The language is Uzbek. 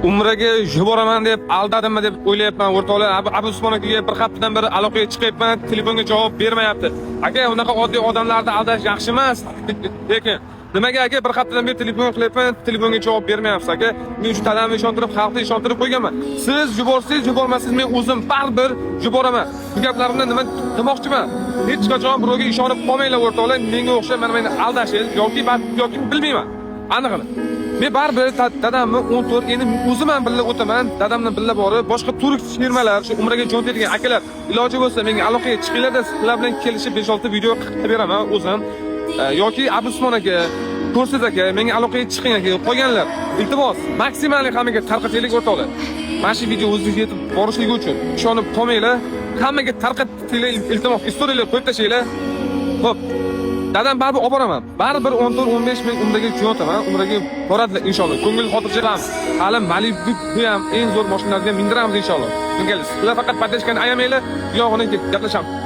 Umraga yuboraman deb aldadimmi deb o'ylayapman. O'rtoqlar, Abu Usmon akaga bir haftadan beri aloqaga chiqyapman, telefonga javob bermayapti. Aka, unaqa oddiy odamlarni aldash yaxshi emas. Lekin nimaga aka bir haftadan beri telefon qilyapman, telefonga javob bermayapsiz aka? Men shu dadamni ishontirib, xalqni ishontirib qo'yganman. Siz yuborsangiz, yubormasangiz men o'zim baribir yuboraman. Bu gaplarimni nima demoqchiman? Hech qachon birovga ishonib qolmanglar o'rtoqlar. Menga o'xshab mana meni aldashingiz yoki bilmayman. Aniqmi? Men baribir dadamni 14 endi o'zim ham birga o'taman, dadamni birga borib, boshqa turk firmalar, shu umraga jo'natadigan akalar iloji bo'lsa menga aloqaga chiqinglar-da, sizlar bilan kelishib 5-6 video qilib beraman o'zim. Yoki Abu Usmon aka, Ko'rsiz aka, menga aloqaga chiqing aka, qolganlar. Iltimos, maksimal hammaga tarqataylik o'rtoqlar. Mana shu video o'zingizga yetib borishligi uchun ishonib qolmanglar. Hammaga tarqataylik, iltimos, istoriyalar qo'yib tashlaylar. Xo'p. Dadam baribir olib boraman. Baribir 14-15 ming umraga jo'nataman. Umraga boradilar inshaalloh. Ko'ngil xotirjam. Hali Malibu ham eng zo'r mashinalarga mindiramiz inshaalloh. Sizlar faqat poddержкani ayamanglar, yog'ini gaplashamiz.